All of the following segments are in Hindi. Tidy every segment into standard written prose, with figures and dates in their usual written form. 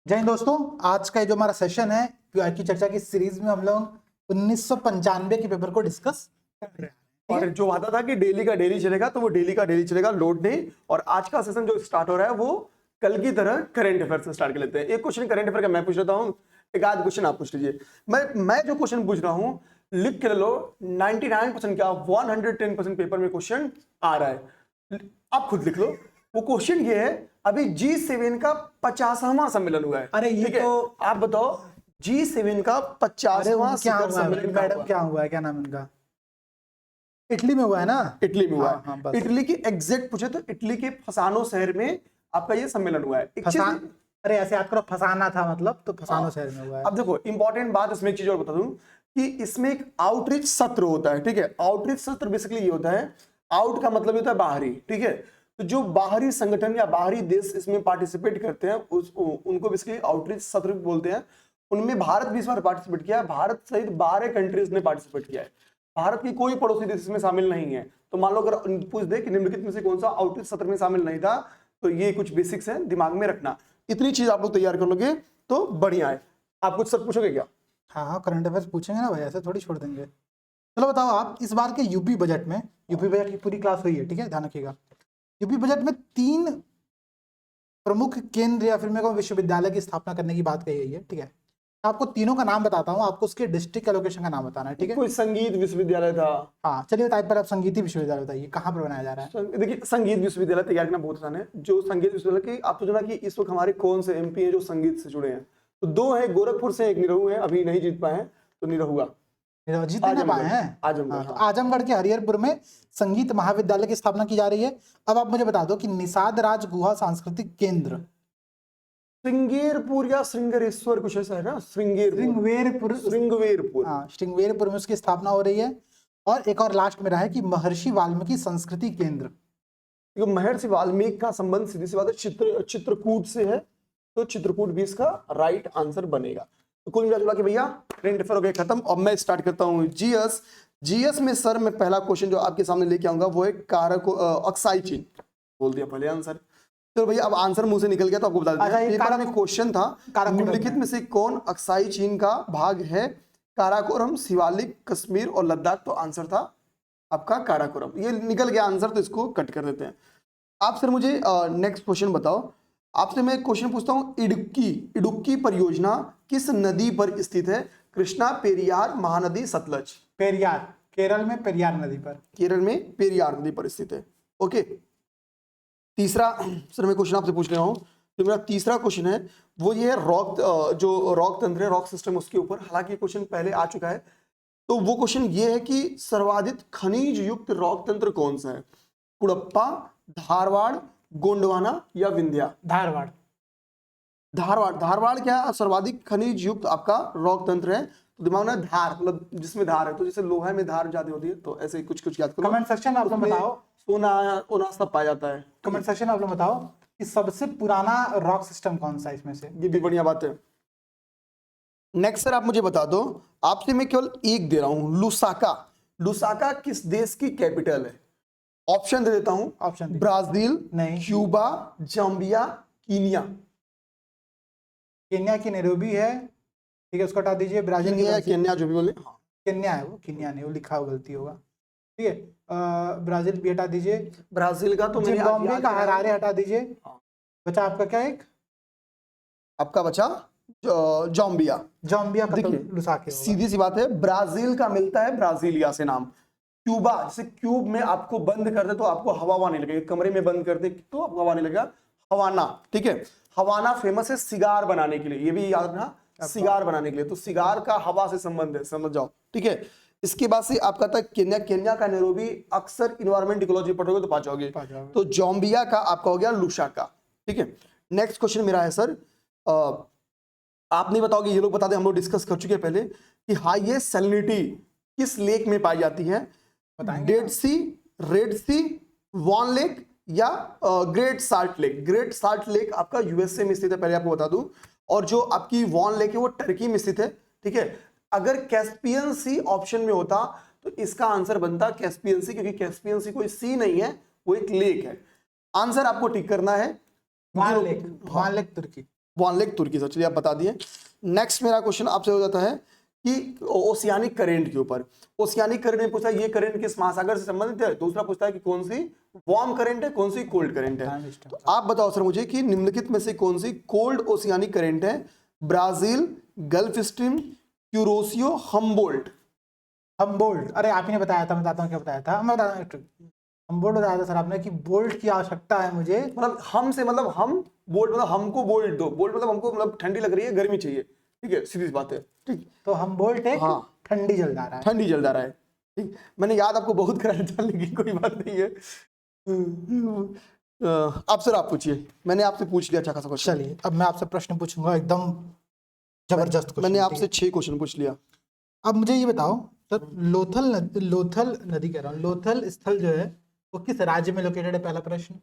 जय हिंद दोस्तों, आज का ये जो हमारा सेशन है पीआई की चर्चा की सीरीज में हम लोग 1995 के पेपर को डिस्कस कर रहे हैं। और जो वादा था कि डेली का डेली चलेगा, तो वो डेली का डेली चलेगा, लोड नहीं। और आज का सेशन जो स्टार्ट हो रहा है वो कल की तरह करंट अफेयर से स्टार्ट कर लेते हैं। एक क्वेश्चन करंट अफेयर का मैं पूछ लेता हूँ, एक आध क्वेश्चन आप पूछ लीजिए। मैं जो क्वेश्चन पूछ रहा हूँ लिख के लो। 99% क्या 110% पेपर में क्वेश्चन आ रहा है, आप खुद लिख लो। वो क्वेश्चन ये है, अभी G7 का 50वां सम्मेलन हुआ है। अरे ये ठीक है, तो आप बताओ G7 का 50वां क्या शिखर हुआ है सम्मेलन मैडम, क्या हुआ है, क्या नाम है इनका? इटली में हुआ है ना? इटली में हुआ है। हाँ, बस। इटली की एग्जैक्ट पूछे तो इटली के फसानो शहर में आपका ये सम्मेलन हुआ है। एक चीज, अरे ऐसे याद करो, फसाना था मतलब, तो फसानो शहर में हुआ है। अब देखो इंपॉर्टेंट बात इसमें एक चीज और बता दूं कि इसमें एक आउटरीच सत्र होता है। ठीक है, आउटरीच सत्र बेसिकली ये होता है, आउट का मतलब होता है बाहरी। ठीक है, तो जो बाहरी संगठन या बाहरी देश इसमें पार्टिसिपेट करते हैं उनको बेसिकली आउटरीच सत्र बोलते हैं। उनमें भारत भी इस बार पार्टिसिपेट किया है। भारत सहित 12 कंट्रीज ने पार्टिसिपेट किया है। भारत की कोई पड़ोसी देश इसमें शामिल नहीं है। तो मान लो अगर पूछ दे कि निम्नलिखित में से कौन सा आउटरीच सत्र में शामिल नहीं था, तो ये कुछ बेसिक्स हैं, दिमाग में रखना। इतनी चीज आप लोग तैयार कर लोगे तो बढ़िया है। आप कुछ सर पूछोगे क्या? हाँ, करंट अफेयर्स पूछेंगे ना भाई, ऐसे थोड़ी छोड़ देंगे। चलो बताओ आप, इस बार के यूपी बजट में, यूपी बजट की पूरी क्लास हुई है, ठीक है, ध्यान रखिएगा। यूपी बजट में 3 प्रमुख केंद्र या फिर मेरे को विश्वविद्यालय की स्थापना करने की बात कही गई है, ठीक है। आपको तीनों का नाम बताता हूँ, आपको उसके डिस्ट्रिक्ट एलोकेशन का नाम बताना है, ठीक है। कोई संगीत विश्वविद्यालय था। हाँ चलिए बताइए, पर आप संगीत विश्वविद्यालय बताइए कहाँ पर बनाया जा रहा है? देखिए, संगीत विश्वविद्यालय तैयार करना बहुत आसान है। जो संगीत विश्वविद्यालय की आप सोचना कि इस वक्त हमारे कौन से एमपी हैं जो संगीत से जुड़े हैं, तो 2 है, गोरखपुर से, एक निरहू है, अभी नहीं जीत पाए हैं, तो निरहुआ जीत नहीं पाए हैं। आजमगढ़। तो आजमगढ़ के हरिहरपुर में संगीत महाविद्यालय की स्थापना की जा रही है। अब आप मुझे बता दो कि निषाद राज गुहा सांस्कृतिक केंद्र श्रृंगेरपुर या श्रृंगेरेश्वर कुछ ऐसा है ना, श्रृंगवेरपुर, हाँ श्रृंगवेरपुर में उसकी स्थापना हो रही है। और एक और लास्ट में रहा है कि महर्षि वाल्मीकि संस्कृति केंद्र। महर्षि वाल्मीकि का संबंध सीधी सी बात है चित्रकूट से है, तो चित्रकूट भी इसका राइट आंसर बनेगा। तो कुल मिला जुला के भैया करंट अफेयर हो गया खत्म। अब मैं स्टार्ट करता हूँ जीएस में। सर मैं पहला क्वेश्चन जो आपके सामने लेके आऊंगा वो है कारक अक्साई चीन। बोल दिया पहले आंसर। तो भैया अब आंसर मुंह से निकल गया तो आपको बता देते हैं। पेपर में क्वेश्चन था, निम्नलिखित में से कौन अक्साई चीन का भाग है? काराकोरम, शिवालिक, कश्मीर और लद्दाख। तो आंसर था आपका काराकोरम। ये निकल गया आंसर, तो इसको कट कर देते हैं। आप सर मुझे नेक्स्ट क्वेश्चन बताओ। आपसे मैं क्वेश्चन पूछता हूँ, इडुक्की परियोजना किस नदी पर स्थित है? कृष्णा, पेरियार, महानदी, सतलज। पेरियार, केरल में पेरियार नदी पर। केरल में पेरियार नदी पर स्थित है। ओके, तीसरा सर मैं क्वेश्चन आपसे पूछ रहा हूँ। जो मेरा तीसरा क्वेश्चन है वो ये है रॉक, जो रॉक तंत्र है, रॉक सिस्टम, उसके ऊपर। हालांकि क्वेश्चन पहले आ चुका है। तो वो क्वेश्चन ये है कि सर्वाधिक खनिज युक्त रॉक तंत्र कौन सा है? कुड़प्पा, धारवाड़, गोंडवाना या विंध्या? धारवाड़। धारवाड़ क्या सर्वाधिक खनिज युक्त आपका रॉक तंत्र है? तो दिमाग में धार, मतलब जिसमें धार है, तो जैसे लोहा में धार ज्यादा होती है, तो ऐसे कुछ कुछ याद करो। कमेंट सेक्शन में आप लोग बताओ, सोना सब पाया जाता है। कमेंट सेक्शन में आप लोग बताओ कि सबसे पुराना रॉक सिस्टम कौन सा है इसमें से। ये भी बढ़िया बात है। नेक्स्ट सर आप मुझे बता दो, आपसे मैं केवल एक दे रहा हूं, लुसाका किस देश की कैपिटल है? ऑप्शन दे देता हूं। ऑप्शन ब्राजील, नहीं, क्यूबा, जाम्बिया, कीनिया। केन्या की नैरोबी है, ठीक है, उसको हटा दीजिए। ब्राजील केन्या जो भी बोले, केन्या है वो, केन्या नहीं, वो लिखा हो, गलती होगा, ठीक है। ब्राजील भी हटा दीजिए। ब्राजील का तो मैंने बॉम्बे का हरारे हटा दीजिए। बचा आपका क्या? एक आपका बचा जाम्बिया का तो लुसाके होगा। सीधी सी बात है, ब्राजील का मिलता है ब्राजीलिया से नाम। क्यूबा, जैसे क्यूब में आपको बंद कर दे तो आपको हवा नहीं लगेगी, कमरे में बंद कर दे तो आपको हवा नहीं लगेगा, हवाना। ठीक है, हवाना फेमस है सिगार बनाने के लिए, ये भी याद रखना, सिगार बनाने के लिए। तो सिगार का हवा से संबंध है, समझ जाओ। ठीक है, इसके बाद से आपका था केन्या का नैरोबी। अक्सर इन्वायरमेंट इकोलॉजी पढ़ोगे तो पा जाओगे। तो जाम्बिया का आपका हो गया लुसाका। ठीक है, नेक्स्ट क्वेश्चन मेरा है सर, आप नहीं बताओगे, ये लोग बता दें, हम लोग डिस्कस कर चुके हैं पहले कि हाईएस्ट सैलिनिटी किस लेक में पाई जाती है? डेड सी, रेड सी, वॉन लेक या great salt lake. Great salt lake आपका यूएसए में स्थित है, पहले आपको बता दूं। और जो आपकी वॉन लेक है वो टर्की में स्थित है। ठीक है, अगर कैस्पियन सी ऑप्शन में होता तो इसका आंसर बनता कैस्पियन सी, क्योंकि कैस्पियन सी कोई सी नहीं है, वो एक लेक है। आंसर आपको टिक करना है वान लेक तुर्की। 1 लाख तुर्की सर, चलिए आप बता दिए। नेक्स्ट मेरा क्वेश्चन आपसे हो जाता है कि ओशियानिक करंट के ऊपर। ओशियानिक करंट में पूछा ये करंट किस महासागर से संबंधित है, दूसरा पूछता है कि कौन सी वार्म करंट है, कौन सी कोल्ड करंट है। तो आप बताओ सर मुझे कि निम्नलिखित में से कौन सी कोल्ड ओशियानिक करंट है, Brazil, gulf stream, Kuroshio, Humboldt. Humboldt, अरे आप ही ने बताया था, मैं बताता हूँ क्या बताया था, मैं बताता हूँ। हमबोल्ट बताया था सर आपने कि बोल्ट की आवश्यकता है मुझे। मतलब हम से मतलब हम, बोल्ट मतलब हमको बोल्ट दो, बोल्ट मतलब हमको मतलब ठंडी लग रही है, गर्मी चाहिए, ठीक है, सीधी सी बात है, ठीक। तो हमबोल्ट एक हाँ। ठंडी जल जा रहा है। ठंडी जल जा रहा है, ठीक। मैंने याद आपको बहुत कराया था लेकिन कोई बात नहीं है। अब सर आप पूछिए, मैंने आपसे पूछ लिया अच्छा खासा क्वेश्चन। चलिए अब मैं आपसे प्रश्न पूछूंगा एकदम जबरदस्त क्वेश्चन। मैंने आपसे 6 क्वेश्चन पूछ लिया। अब मुझे ये बताओ सर, लोथल नदी कह रहा हूँ, लोथल स्थल जो है वो किस राज्य में लोकेटेड है, पहला प्रश्न।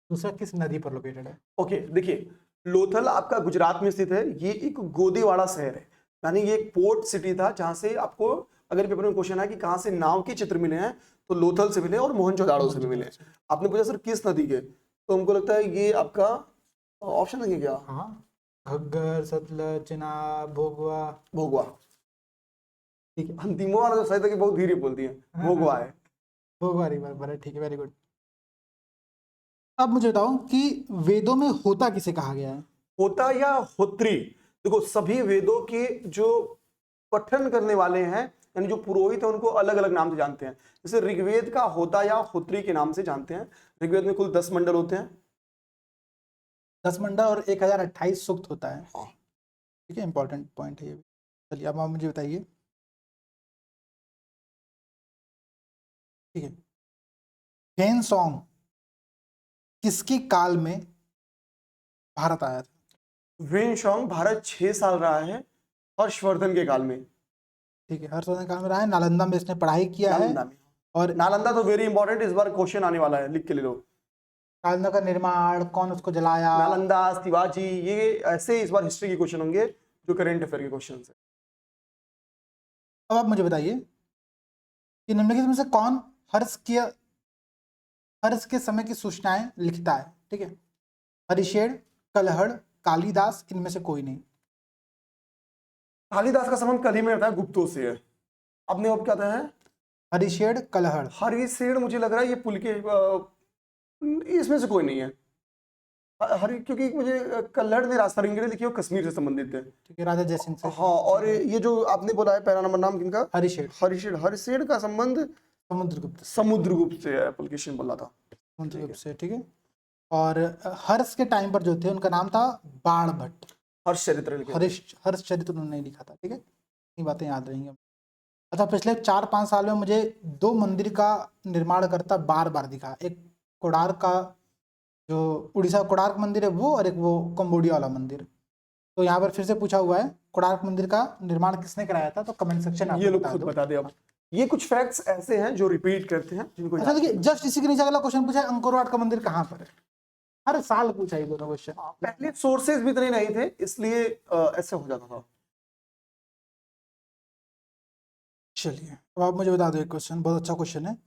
दूसरा किस नदी पर लोकेटेड है। ओके देखिए, लोथल आपका गुजरात में स्थित है, ये एक गोदीवाड़ा शहर है, यानी ये एक पोर्ट सिटी था जहां से आपको अगर पेपर में क्वेश्चन है कि कहां से नाव के चित्र मिले हैं, तो लोथल से मिले और मोहनजोदाड़ो से भी मिले। आपने पूछा सर किस नदी के, तो हमको लगता है ये आपका ऑप्शन देंगे क्या? हाँ, घग्गर, सतलज, चिनाब, भोगवा। भोगवा। ठीक है, अंतिमो वाला जो सही था कि बहुत धीरे बोलती है, भोगवा है। भोगवा रिवर पर है, ठीक है, वेरी गुड। अब मुझे बताओ कि वेदों में होता किसे कहा गया है। होता या होत्री, देखो सभी वेदों के जो पठन करने वाले हैं यानी जो पुरोहित है उनको अलग अलग नाम से जानते हैं। जैसे ऋग्वेद का होता या होत्री के नाम से जानते हैं। ऋग्वेद में कुल 10 मंडल होते हैं। 10 मंडल और 1028 सूक्त होता है। हाँ। ठीक है, इंपॉर्टेंट पॉइंट है ये भी। चलिए अब आप मुझे बताइए, ठीक है, फेन सॉन्ग किसके काल में भारत आया था। वेनशोंग भारत 6 साल रहा है हर्षवर्धन के काल में। ठीक है, हर्षवर्धन काल में रहा है, नालंदा में इसने पढ़ाई किया है। नालंदा में। और नालंदा तो वेरी इंपॉर्टेंट, इस बार क्वेश्चन आने वाला है, लिख के ले लो। नालंदा का निर्माण, कौन उसको जलाया। नालंदा, शिवाजी, ये ऐसे इस बार हिस्ट्री के क्वेश्चन होंगे जो करंट अफेयर के क्वेश्चन है। अब आप मुझे बताइए कि निम्नलिखित में से कौन हर्ष के समय की सूचनाएं लिखता है। ठीक है, हरिशेर, कलहड़, कालिदास, इनमें से कोई नहीं। कालिदास का संबंध कली में रहता है, गुप्तों से है। अपने अब क्या है? हरिशेर, कलहड़। हरिशेर मुझे लग रहा है ये पुल के इसमें से कोई नहीं है। हरि क्योंकि मुझे कल्लड़ ने रास्ता रिंगड़े लिखी है, वो कश्मीर से संबंधित है। ठीक है, राजा जयसिंह से। हाँ, और ये जो आपने बोला है पहला नंबर नाम किनका? हरिशेर। हरिशेर। हरिशेर का संबंध समुद्रगुप्त। समुद्रगुप्त से है, पुलकेशिन बोला था। समुद्रगुप्त से, ठीक है। और हर्ष के टाइम पर जो थे उनका नाम था बाणभट्ट। हर्षचरित्र लिखे थे। हर्षचरित्र उन्होंने नहीं लिखा था। ठीक है, ये बातें याद रहेंगी। अच्छा, पिछले 4-5 साल में मुझे 2 मंदिर का निर्माण करता बार बार दिखा। एक कोणार्क का, जो उड़ीसा कोणार्क मंदिर है वो, और एक वो कंबोडिया वाला मंदिर। तो यहाँ पर फिर से पूछा हुआ है कोणार्क मंदिर का निर्माण किसने कराया था, तो कमेंट सेक्शन में ये लोग बता खुद दो। बता दे। अब ये कुछ फैक्ट्स ऐसे हैं जो रिपीट करते हैं, जिनको अच्छा देखिए, जस्ट इसी के नीचे अगला क्वेश्चन पूछा है, अंकोर वाट का मंदिर कहाँ पर है। हर साल पूछा ये दोनों क्वेश्चन। पहले सोर्सेज भी इतने नहीं थे, इसलिए ऐसे हो जाता था। चलिए अब आप मुझे बता दो एक क्वेश्चन, बहुत अच्छा क्वेश्चन है।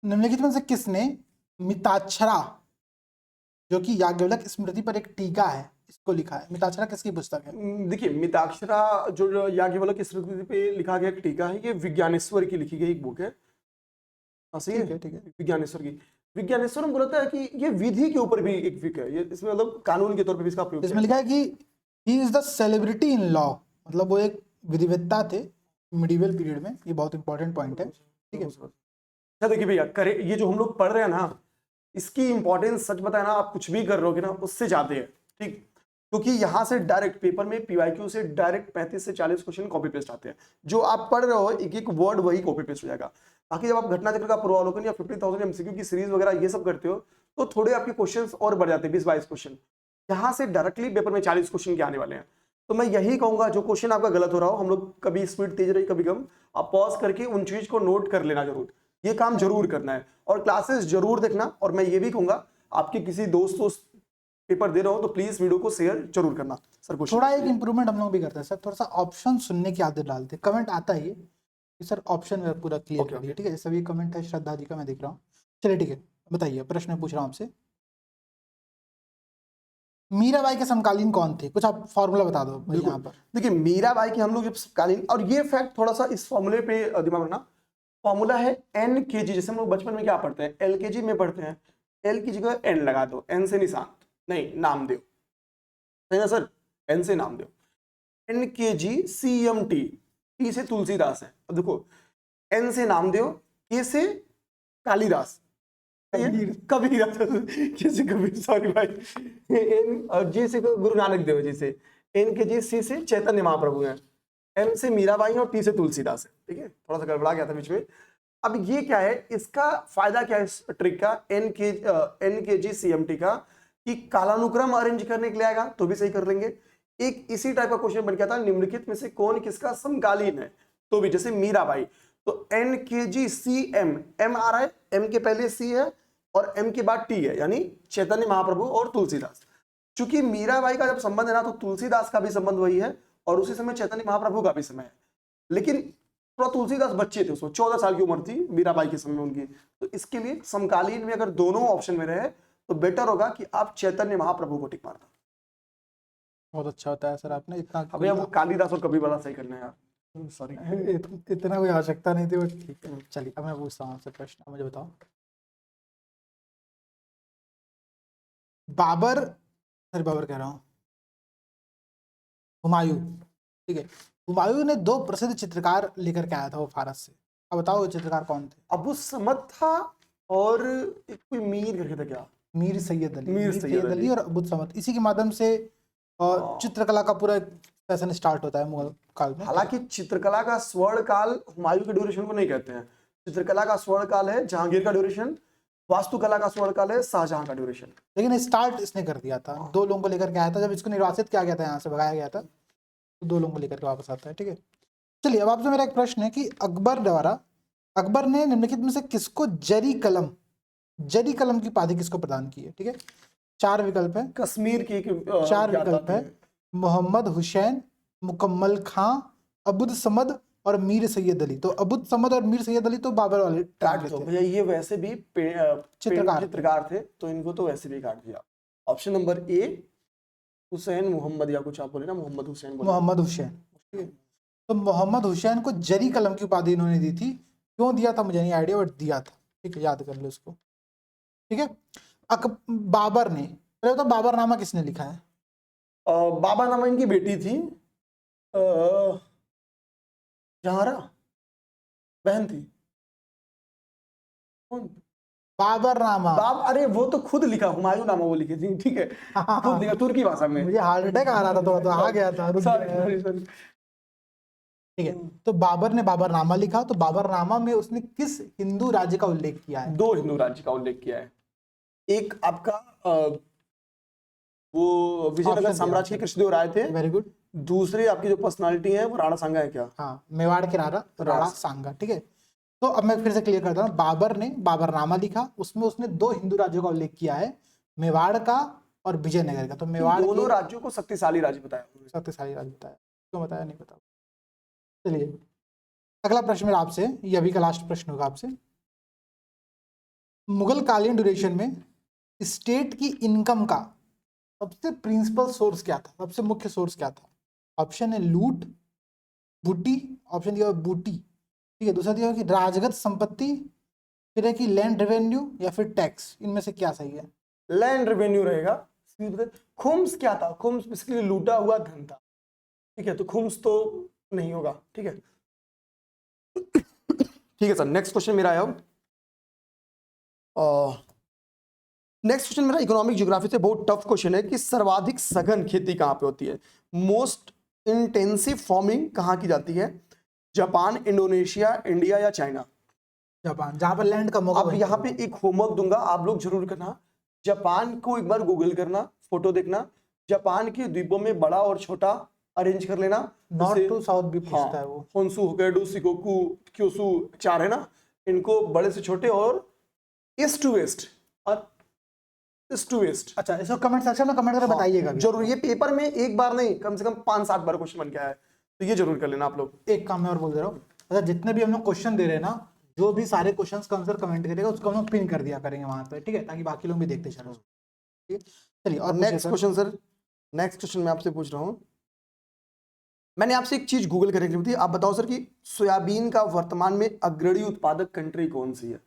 निम्नलिखित में से किसने मिताक्षरा, जो कि याज्ञवल्क्य स्मृति पर एक टीका है, इसको लिखा है। मिताक्षरा किसकी पुस्तक है। देखिए, मिताक्षरा जो याज्ञवल्क्य की स्मृति पे लिखा गया एक टीका है, ये विज्ञानेश्वर की लिखी गई एक बुक है। सही है, ठीक है। विज्ञानेश्वर की। विज्ञानेश्वर हमको लगता है कि ये विधि के ऊपर भी एक विक है, ये इसमें मतलब कानून के तौर पे भी इसका प्रयोग इसमें लिखा है कि he is the celebrity in law, मतलब वो एक विधिवेत्ता थे मिडिवल पीरियड में। ये बहुत इंपॉर्टेंट पॉइंट है। ठीक है, अच्छा देखिए भैया, करे ये जो हम लोग पढ़ रहे हैं ना, इसकी इंपॉर्टेंस सच बताए ना, आप कुछ भी कर रहे हो ना उससे ज्यादा है, ठीक। क्योंकि यहाँ से डायरेक्ट पेपर में पीवाईक्यू से डायरेक्ट 35 से 40 क्वेश्चन कॉपी पेस्ट आते हैं। जो आप पढ़ रहे हो एक एक वर्ड वही कॉपी पेस्ट हो जाएगा। बाकी जब आप घटना चक्र का पूर्वावलोकन या 50,000 एमसीक्यू की सीरीज वगैरह ये सब करते हो, तो थोड़े आपके क्वेश्चंस और बढ़ जाते हैं, 20-22 क्वेश्चन। यहाँ से डायरेक्टली पेपर में 40 क्वेश्चन के आने वाले हैं। तो मैं यही कहूंगा, जो क्वेश्चन आपका गलत हो रहा हो, हम लोग कभी स्पीड तेज रही कभी कम, आप पॉज करके उन चीज को नोट कर लेना जरूर। ये काम जरूर करना है और क्लासेस जरूर देखना। और मैं ये भी कहूंगा, आपके किसी दोस्त पेपर दे रहा हो तो प्लीज वीडियो को शेयर जरूर करना। सर कुछ थोड़ा एक इंप्रूवमेंट हम लोग भी करते हैं सर, थोड़ा सा ऑप्शन सुनने की आदत डालते हैं। कमेंट आता है ये कि सर ऑप्शन पूरा क्लियर करिए। ठीक है, सभी कमेंट है श्रद्धा जी का, मैं देख रहा हूँ। चलिए ठीक है, बताइए, प्रश्न पूछ रहा हूँ आपसे। मीराबाई के समकालीन कौन थे? कुछ आप फॉर्मूला बता दो भाई यहाँ पर। देखिए मीराबाई की हम लोग जब समकालीन, और ये फैक्ट थोड़ा सा इस फॉर्मूले पे दिमाग रखना, फॉर्मूला है एन के जी। जैसे हम लोग बचपन में क्या पढ़ते हैं, एल के जी में पढ़ते हैं, एल की जगह एन लगा दो, एन से निशान नहीं नाम दो, है ना सर, एन से नाम दो, एन के जी सी एम टी, टी से तुलसीदास है। अब देखो एन से नाम दो, के से कालिदास, कबीर जैसे कबीर, सॉरी भाई, एन और जी से गुरु नानक देव जी से, एन के जी सी से चैतन्य महाप्रभु है, एम से मीराबाई और टी से तुलसीदास है। ठीक है, थोड़ा सा गड़बड़ा गया था बीच में। अब ये क्या है, इसका फायदा क्या है इस ट्रिक का, एन के जी सी एम टी का, कि कालानुक्रम अरेंज करने के लिए आएगा तो भी सही कर लेंगे। एक इसी टाइप का क्वेश्चन बन गया था, निम्नलिखित में से कौन किसका समकालीन है, तो भी जैसे मीराबाई, तो एन के जी सी एम, एम आ रहा है, एम के पहले सी है और एम के बाद टी है, यानी चैतन्य महाप्रभु और तुलसीदास। चूंकि मीराबाई का जब संबंध है ना, तो तुलसीदास का भी संबंध वही है और उसी समय चैतन्य महाप्रभु का भी समय है। लेकिन थोड़ा तुलसीदास बच्चे थे, उसमें 14 साल की उम्र थी मीराबाई के समय उनकी, तो इसके लिए समकालीन में अगर दोनों ऑप्शन में रहे तो बेटर होगा कि आप चैतन्य महाप्रभु को टिक मारना। बहुत अच्छा होता है सर, आपने इतना अभी आपको कालिदास और कबीर वाला सही करना है यार, सॉरी। इतना कोई आवश्यकता नहीं थी, बट ठीक है। चलिए अब मैं पूछता हूँ आपसे प्रश्न, मुझे बताओ बाबर, सॉरी बाबर कह रहा हूँ, हुमायूं, ठीक है, हुमायूं ने दो प्रसिद्ध चित्रकार लेकर के आया था वो फारस से। अब बताओ वो चित्रकार कौन थे? अबू समद था और एक कोई मीर करके था क्या, मीर सैयद अली, मीर सैयद अली और अबू समद, इसी के माध्यम से चित्रकला का पूरा फैशन स्टार्ट होता है मुगल काल में। हालांकि चित्रकला का स्वर्ण काल हुमायूं के ड्यूरेशन को नहीं कहते हैं, चित्रकला का स्वर्ण काल है जहांगीर का ड्यूरेशन, वास्तुकला का स्वर्ण काल है शाहजहां का ड्यूरेशन। लेकिन स्टार्ट इसने कर दिया था, दो लोगों को लेकर के आया था, जब इसको निर्वासित किया गया था, यहाँ से भगाया गया था, तो दो लोगों को लेकर के वापस आता है। ठीक है, चलिए अब आपसे मेरा एक प्रश्न है कि अकबर ने निम्नलिखित में से किसको जरी कलम की उपाधि किसको प्रदान की है? ठीक है, चार विकल्प है, कश्मीर की चार विकल्प है, मोहम्मद हुसैन, मुकम्मल खां, अबुद समद और मीर सैयद अली। तो अबुद समद और मीर सैयद अली तो बाबर वाले काट दो भैया, ये वैसे भी चित्रकार थे, तो इनको तो वैसे भी काट दिया। Option number A Hussain Mohammad, या कुछ आप बोले ना, मोहम्मद हुसैन, मोहम्मद हुसैन। तो मोहम्मद हुसैन को जरी कलम की उपाधि इन्होंने दी थी, क्यों दिया था मुझे नहीं आइडिया, बट दिया था। ठीक है, याद कर लो इसको। ठीक है, बाबर ने, पहले तो बाबरनामा किसने लिखा है? बाबरनामा इनकी बेटी थी, जहारा बहन थी, कौन? बाबरनामा, अरे वो तो खुद लिखा, हुमायूं नामा वो लिखी थी। ठीक है, खुद लिखा तुर्की भाषा में। मुझे हार्ट अटैक आ रहा था, तो आ गया था, रुक गया। ठीक है, तो बाबर ने बाबरनामा लिखा, तो बाबरनामा में उसने किस हिंदू राज्य का उल्लेख किया है? दो हिंदू राज्य का उल्लेख किया है, एक आपका वो विजयनगर साम्राज्य के कृष्णदेव राय थे, वेरी गुड। दूसरे आपकी जो पर्सनालिटी है वो राणा सांगा है क्या? हाँ, मेवाड़ के राणा सांगा। ठीक है, तो अब मैं फिर से क्लियर करता हूँ, बाबर ने बाबरनामा लिखा, उसमें उसने दो हिंदू राज्यों का उल्लेख किया है, मेवाड़ का और विजयनगर का। तो मेवाड़ दोनों राज्यों को शक्तिशाली राज्य बताया, शक्तिशाली राज्य बताया, क्यों बताया नहीं पता। चलिए अगला प्रश्न मेरा आपसे, ये अभी का लास्ट प्रश्न होगा आपसे। मुगल कालीन ड्यूरेशन में स्टेट की इनकम का सबसे प्रिंसिपल सोर्स क्या था, सबसे मुख्य सोर्स क्या था? ऑप्शन है लूट, बूटी, ऑप्शन दिया बूटी, ठीक है, दूसरा दिया कि राजगत संपत्ति, फिर है कि लैंड रेवेन्यू या फिर टैक्स। इनमें से क्या सही है? लैंड रेवेन्यू रहेगा। खुम्स क्या था? खुम्स बेसिकली लूटा हुआ धन था। ठीक है, तो खुम्स तो नहीं होगा। ठीक है, ठीक है सर, नेक्स्ट क्वेश्चन मेरा आया। नेक्स्ट क्वेश्चन मेरा इकोनॉमिक ज्योग्राफी से बहुत टफ क्वेश्चन है कि सर्वाधिक सघन खेती कहाँ पे होती है, मोस्ट इंटेंसिव फार्मिंग कहाँ की जाती है? जापान, इंडोनेशिया, इंडिया या चाइना? जापान, जहां पर लैंड कम होगा। अब यहाँ पे एक होमवर्क दूंगा, आप लोग जरूर करना, जापान को एक बार गूगल करना, फोटो देखना, जापान के द्वीपों में बड़ा और छोटा अरेंज कर लेना, नॉर्थ टू साउथ भी पूछता है वो। होन्शु, होक्काइडो, शिकोकू, क्योसु, 4 है ना, इनको बड़े से छोटे और ईस्ट टू वेस्ट और ईस्ट टू वेस्ट। अच्छा, इसको कमेंट सेक्शन में कमेंट करके बताइएगा जरूर, ये पेपर में एक बार नहीं कम से कम 5-7 बार क्वेश्चन बन के आया है, तो ये जरूर कर लेना आप लोग। एक काम मैं और बोल दे रहा हूँ, अच्छा जितने भी हम लोग क्वेश्चन दे रहे हैं ना, जो भी सारे क्वेश्चंस का आंसर कमेंट करेगा उसको हम लोग पिन कर दिया करेंगे वहां पे, ठीक है, ताकि बाकी लोग भी देखते चलो। ठीक है, चलिए और next question sir, next question मैं आपसे पूछ रहा हूँ। मैंने आपसे एक चीज गूगल करने के लिए थी, आप बताओ सर कि सोयाबीन का वर्तमान में अग्रणी उत्पादक कंट्री कौन सी है?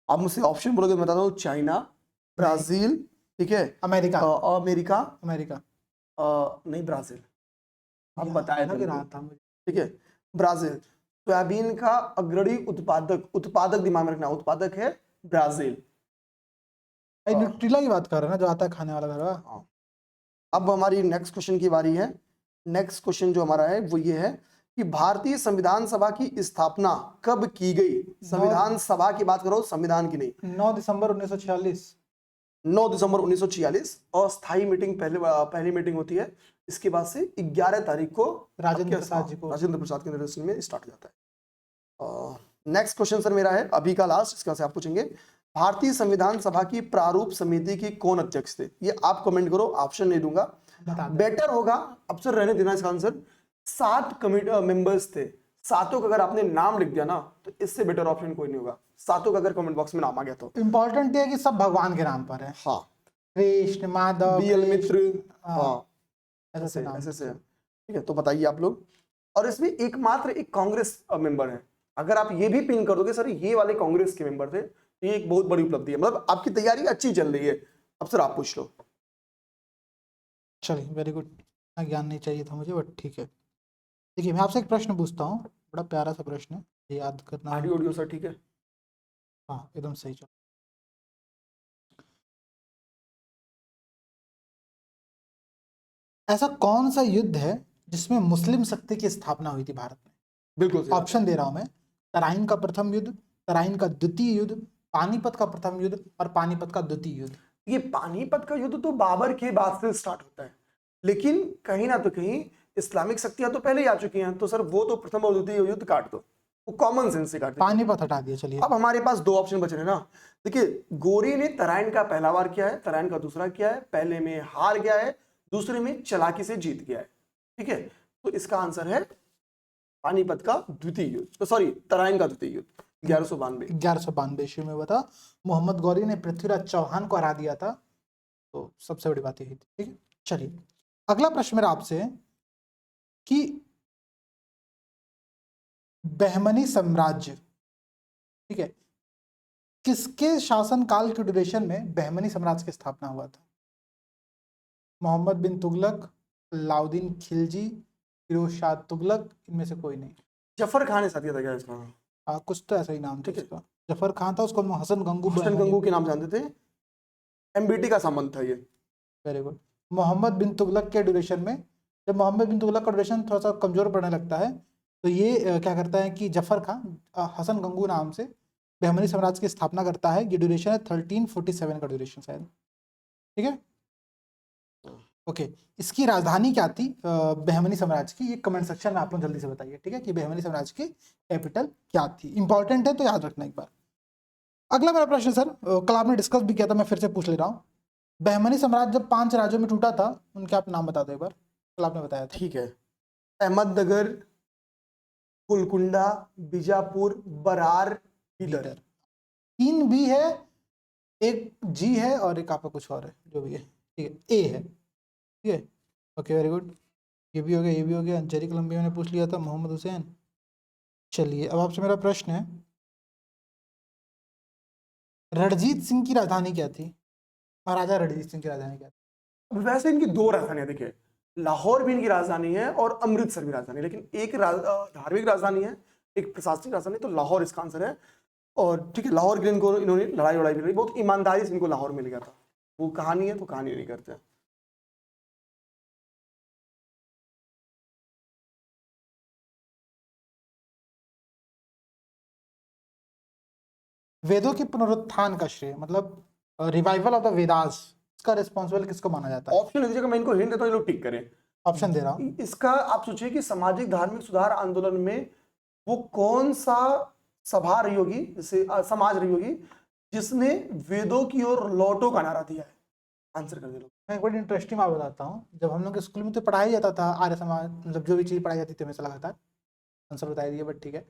आप मुझसे ऑप्शन बोलोगे मैं बताता हूँ, चाइना, ब्राजील, ठीक है, अमेरिका। अमेरिका, अमेरिका नहीं ब्राजील, आप यार, बताए लग थे रहा मुझे, था मुझे। ठीक है, ब्राजील। सोयाबीन का अग्रणी उत्पादक दिमाग में रखना, उत्पादक है ब्राजील। भाई न्यूट्रिला की बात कर रहे हैं ना, जो आता है खाने वाला घर का। हाँ। अब हमारी नेक्स्ट क्वेश्चन की बारी है। नेक्स्ट क्वेश्चन जो हमारा है वो ये है कि भारतीय संविधान सभा की स्थापना कब की गई? संविधान सभा की बात करो, संविधान की नहीं। 9 दिसंबर 1946। 9 दिसंबर 1946 अस्थायी मीटिंग पहली मीटिंग होती है। इसके बाद से 11 तारीख को राजेंद्र प्रसाद जी को। राजेंद्र प्रसाद के निर्देशन में स्टार्ट हो जाता है। नेक्स्ट क्वेश्चन सर मेरा है अभी का लास्ट, इसका से आप पूछेंगे भारतीय संविधान सभा की प्रारूप समिति के कौन अध्यक्ष थे? ये आप कमेंट करो, ऑप्शन नहीं दूंगा, बता दो। बेटर होगा अब सर रहने देना इसका आंसर। 7 कमिटी मेंबर्स थे, सातों का अगर आपने नाम लिख दिया ना तो इससे बेटर ऑप्शन कोई नहीं होगा। सातों का अगर कमेंट बॉक्स में नाम आ गया तो इंपॉर्टेंट है कि सब भगवान के नाम पर है। हाँ, कृष्ण, माधव, बीएल मित्र, हाँ ऐसे नाम। ऐसे से, ठीक है। तो बताइए आप लोग, और इसमें एकमात्र एक कांग्रेस मेंबर है। अगर आप ये भी पिन कर दोगे सर ये वाले कांग्रेस के मेंबर थे, तो ये एक बहुत बड़ी उपलब्धि है, मतलब आपकी तैयारी अच्छी चल रही है। अब सर आप पूछ लो। चलिए वेरी गुड। ज्ञान नहीं चाहिए था मुझे, बट ठीक है। देखिए मैं आपसे एक प्रश्न पूछता हूँ, बड़ा प्यारा सा प्रश्न है, ये याद करना। ऑडियो सर, ठीक है। हाँ एकदम सही। चलो, ऐसा कौन सा युद्ध है जिसमें मुस्लिम शक्ति की स्थापना हुई थी भारत में? बिल्कुल सही बात है। ऑप्शन दे रहा हूं मैं। तराइन का प्रथम युद्ध, तराइन का द्वितीय युद्ध, पानीपत का प्रथम युद्ध और पानीपत का द्वितीय युद्ध। ये पानीपत का युद्ध तो बाबर के बाद से स्टार्ट होता है, लेकिन कहीं ना तो कहीं इस्लामिक शक्तियां तो पहले ही आ चुकी हैं, तो सर वो तो प्रथम और द्वितीय युद्ध काट दो, वो कॉमन सेंस से काट दो। पानीपत हटा दिया। चलिए अब हमारे पास 2 ऑप्शन बचे हैं ना। देखिए गोरी ने तराइन का पहला वार किया है, तराइन का दूसरा किया है, पहले में हार गया है, दूसरे में चालाकी से जीत गया है, ठीक है। तो इसका आंसर है पानीपत का द्वितीय युद्ध, तो सॉरी तराइन का द्वितीय युद्ध 1192। 1192 ईस्वी में हुआ था। मोहम्मद गौरी ने पृथ्वीराज चौहान को हरा दिया था, तो सबसे बड़ी बात यही थी। ठीक है, चलिए अगला प्रश्न मेरा आपसे है कि बहमनी साम्राज्य, ठीक है, किसके शासनकाल के ड्यूरेशन में बहमनी साम्राज्य की स्थापना हुआ था? मोहम्मद बिन तुगलक, अलाउद्दीन खिलजी, फिरोज शाह तुगलक, इनमें से कोई नहीं। जफर खान ने साथ किया था क्या इसका? कुछ तो ऐसा ही नाम था ठीक है। उसका। जफर खान था, उसको हम हसन गंगू हसन गंगू के नाम जानते थे, एमबीटी का संबंध था ये। Very good. मोहम्मद बिन तुगलक के ड्यूरेशन में, जब मोहम्मद बिन तुगलक का ड्यूरेशन थोड़ा सा कमजोर पड़ने लगता है, तो ये क्या करता है कि जफर खान हसन गंगू नाम से बहमनी साम्राज्य की स्थापना करता है। ये ड्यूरेशन है 1347 का ड्यूरेशन शायद, ठीक है। ओके, इसकी राजधानी क्या थी बहमनी साम्राज्य की? ये कमेंट सेक्शन में आप लोग जल्दी से बताइए, ठीक है, कि बहमनी साम्राज्य की कैपिटल क्या थी। इंपॉर्टेंट है तो याद रखना एक बार। अगला मेरा प्रश्न सर, कल आपने डिस्कस भी किया था, मैं फिर से पूछ ले रहा हूँ। बहमनी साम्राज्य जब 5 राज्यों में टूटा था, उनके आप नाम बता दो एक बार, कल आपने बताया था। ठीक है, अहमदनगर, कुलकुंडा, बीजापुर, बरार, बीदर। 3 बी है, एक जी है और एक आपका कुछ और है, जो भी है, ठीक है, ए है, ठीक है। ओके वेरी गुड, ये भी हो गया, ये भी हो गया। जेरी कोलंबिया ने पूछ लिया था, मोहम्मद हुसैन। चलिए अब आपसे मेरा प्रश्न है, रणजीत सिंह की राजधानी क्या थी? महाराजा रणजीत सिंह की राजधानी क्या थी? वैसे इनकी 2 राजधानियां, देखिए लाहौर भी इनकी राजधानी है और अमृतसर भी राजधानी है, लेकिन एक धार्मिक राजधानी है, एक प्रशासनिक राजधानी, तो लाहौर इसका आंसर है। और ठीक है, लाहौर के लिए इनको इन्होंने लड़ाई भी लड़ी, बहुत ईमानदारी से इनको लाहौर मिल गया था। वो कहानी है तो कहानी नहीं करते हैं। वेदों के पुनरुत्थान का श्रेय, मतलब रिवाइवल ऑफ द वेदास, इसका रिस्पॉन्सिबल किसको माना जाता है? ऑप्शन दीजिएगा, मैं इनको हिंट देता हूँ, ये लोग टिक करें। ऑप्शन दे रहा हूँ। इसका आप सोचिए कि सामाजिक धार्मिक सुधार आंदोलन में वो कौन सा सभा रही होगी, जैसे समाज रही होगी, जिसने वेदों की ओर लौटो का नारा दिया है। आंसर कर दे लो। मैं एक बड़ी इंटरेस्टिंग बात बताता हूँ। जब हम लोग के स्कूल में तो पढ़ाया जाता था आर्य समाज, मतलब जो भी चीज़ पढ़ाई जाती थी हमेशा लगातार, आंसर बताया दिया, बट ठीक है।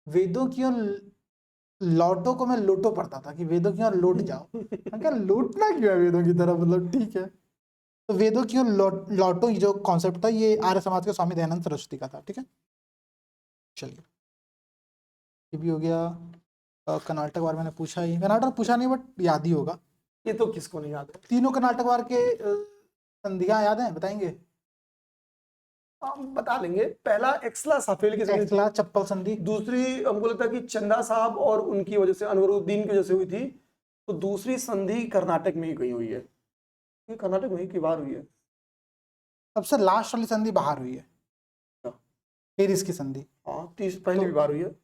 वेदों की ओर लौटो को मैं लोटो पढ़ता था कि वेदों की ओर लौट जाओ। मैं क्या लौटना क्यों है वेदों की तरफ, मतलब ठीक है। तो वेदों की ओर लौटो ये जो कॉन्सेप्ट था ये आर्य समाज के स्वामी दयानंद सरस्वती का था, ठीक है। चलिए ये भी हो गया। कर्नाटक वार मैंने पूछा ही, कर्नाटक पूछा नहीं बट याद ही होगा। ये तो किसको नहीं याद है। तीनों कर्नाटक वार के संधियां याद हैं, बताएंगे? हम बता लेंगे। पहला एक्सला सफेल की संधि, एक्सला चप्पल संधि, दूसरी हमको लगता है कि चंदा साहब और उनकी वजह से, अनवरुद्दीन की वजह से हुई थी। तो दूसरी संधि कर्नाटक में ही कहीं हुई है, ये कर्नाटक में ही की बार हुई है। सबसे लास्ट वाली संधि बाहर हुई है, पेरिस की संधि। हाँ, पहली भी बार हुई है।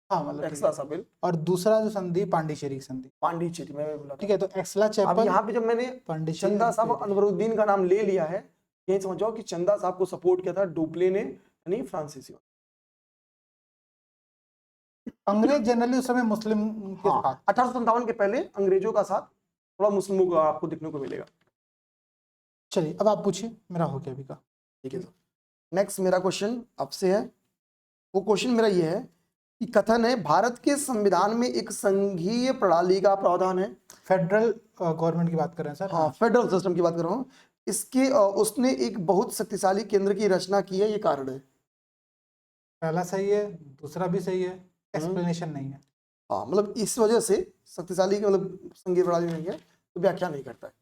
हाँ मतलब ठीक एक्सला है। सफेल, और दूसरा जो संधि पांडिचेरी की संधि, पांडिचेरी में बोला था। ठीक है। तो एक्सला अब चैपल, यहाँ पे जब मैंने पांडिचेरी, चंदा साहब और अनवरुद्दीन का नाम ले लिया है, यही समझ जाओ कि चंदा साहब को सपोर्ट किया था डुप्ले ने, यानी फ्रांसीसी। अंग्रेज जनरली उस समय मुस्लिम के हाँ, साथ। 1857 के पहले अंग्रेजों का साथ थोड़ा मुस्लिमों का आपको देखने को मिलेगा। चलिए अब आप पूछिए, मेरा हो गया अभी का। ठीक है, नेक्स्ट मेरा क्वेश्चन आपसे है। वो क्वेश्चन मेरा ये है कि कथन है भारत के संविधान में एक संघीय प्रणाली का प्रावधान है। फेडरल गवर्नमेंट की बात कर रहे हैं सर? हाँ, फेडरल सिस्टम की बात कर रहा हूँ। इसके उसने एक बहुत शक्तिशाली केंद्र की रचना की है, ये कारण है। पहला सही है, दूसरा भी सही है, एक्सप्लेनेशन नहीं है। हाँ, मतलब इस वजह से शक्तिशाली मतलब संघीय प्रणाली नहीं है तो व्याख्या नहीं करता है।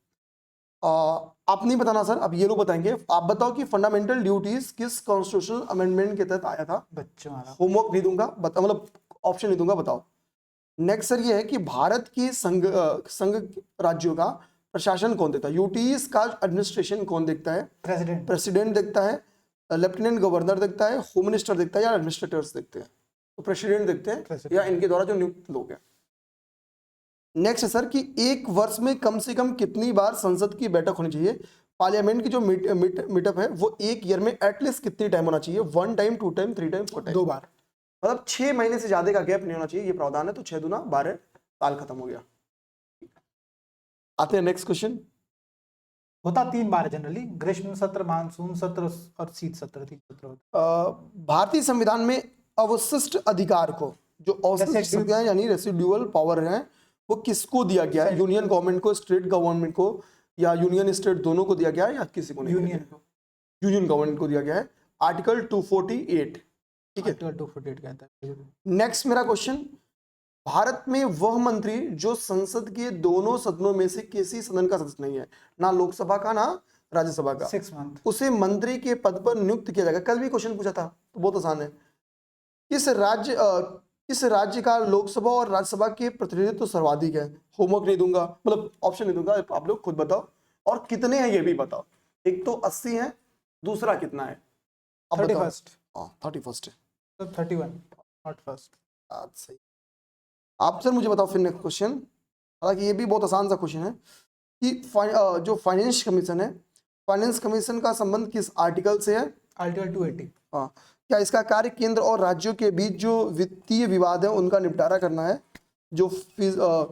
आप नहीं बताना सर, अब ये लोग बताएंगे। आप बताओ कि फंडामेंटल ड्यूटीज किस कॉन्स्टिट्यूशनल अमेंडमेंट के तहत आया था। बच्चों वाला होमवर्क नहीं दूंगा, मतलब ऑप्शन नहीं दूंगा, बताओ। नेक्स्ट सर ये है कि भारत के संघ राज्यों का प्रशासन कौन देता है। यूटीज का एडमिनिस्ट्रेशन कौन देखता है। प्रेसिडेंट। प्रेसिडेंट देखता है, लेफ्टिनेंट गवर्नर देखता है, होम मिनिस्टर देखता है, या एडमिनिस्ट्रेटर्स देखते हैं। तो प्रेसिडेंट देखते हैं या इनके द्वारा जो नियुक्त लोग हैं। नेक्स्ट है सर कि एक वर्ष में कम से कम कितनी बार संसद की बैठक होनी चाहिए। पार्लियामेंट की जो मीटअप है वो एक ईयर में एटलीस्ट कितनी टाइम होना चाहिए। 1 टाइम, 2 टाइम, 3 टाइम, 4 टाइम। 2 बार। मतलब 6 महीने से ज्यादा का गैप नहीं होना चाहिए, ये प्रावधान है। तो 6 दूना 12 साल खत्म हो गया। आते हैं नेक्स्ट क्वेश्चन। होता 3 बार जनरली, ग्रीष्म सत्र, मानसून सत्र और शीत सत्र, 3 सत्र होते। भारतीय संविधान में अवशिष्ट अधिकार को, जो अवशिष्ट शक्तियां यानी रेसिडुअल पावर हैं, वो किसको दिया गया है। यूनियन गवर्नमेंट को, स्टेट गवर्नमेंट को, या यूनियन स्टेट दोनों को दिया गया है, या किसी को नहीं। यूनियन को, यूनियन गवर्नमेंट को दिया गया है। आर्टिकल 248, ठीक है। आर्टिकल 248 कहता है। नेक्स्ट मेरा क्वेश्चन, भारत में वह मंत्री जो संसद के दोनों सदनों में से किसी सदन का सदस्य नहीं है, ना लोकसभा का ना राज्यसभा का, 6 मंथ, उसे मंत्री के पद पर नियुक्त किया जाएगा। कल भी क्वेश्चन पूछा था, तो बहुत आसान है। किस राज्य का लोकसभा और राज्यसभा के प्रतिनिधित्व सर्वाधिक है। होमवर्क नहीं दूंगा, मतलब ऑप्शन नहीं दूंगा, आप लोग खुद बताओ। और कितने हैं ये भी बताओ। एक तो 80 है, दूसरा कितना है। 31st। 31 है, तो 31 नॉट फर्स्ट। सही। आप सर मुझे बताओ फिर नेक्स्ट क्वेश्चन। हालांकि ये भी बहुत आसान सा क्वेश्चन है कि जो फाइनेंस कमीशन है, फाइनेंस कमीशन का संबंध किस आर्टिकल से है। आर्टिकल 280। हाँ, क्या इसका कार्य केंद्र और राज्यों के बीच जो वित्तीय विवाद है उनका निपटारा करना है। जो करों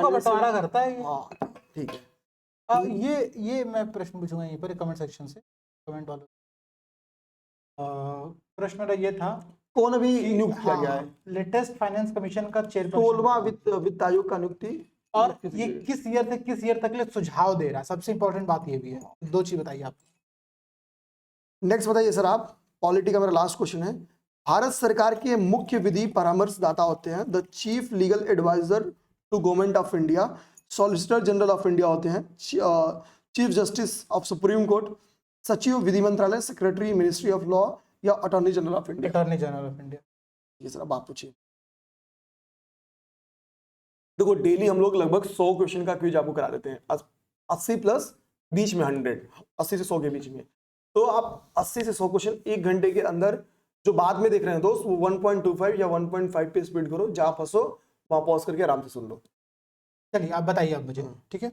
का बंटवारा करता है। हाँ, ठीक है। ये मैं प्रश्न पूछूंगा यहीं पर कमेंट सेक्शन से, कमेंट वालों। प्रश्न मेरा ये था, कौन अभी नियुक्त किया गया है। लेटेस्ट फाइनेंस कमीशन का चेयरपर्सन 16वां वित्त आयोग का नियुक्ति, और ये किस ईयर से किस ईयर तक ले सुझाव दे रहा है। सबसे इंपॉर्टेंट बात ये भी है। 2 चीज बताइए आप। नेक्स्ट बताइए सर आप। पॉलिटी का मेरा लास्ट क्वेश्चन है। भारत सरकार के मुख्य विधि परामर्शदाता होते हैं the chief legal adviser to government of India, solicitor general of India होते हैं, chief justice of supreme court, सचिव विधि मंत्रालय, सेक्रेटरी मिनिस्ट्री ऑफ लॉ, या attorney general of India. Attorney general of India. ये सर अब आप पूछिए। देखो डेली हम लोग लगभग 100 क्वेश्चन का क्विज आपको करा देते हैं। 80 प्लस बीच में 100, 80 से 100 के बीच में। तो आप 80 से 100 क्वेश्चन 1 घंटे के अंदर, जो बाद में देख रहे हैं दोस्त, वो 1.25 या 1.5 पे स्पीड करो। जहां फंसो वहां पॉज करके आराम से सुन लो। चलिए आप बताइए अब मुझे, ठीक है।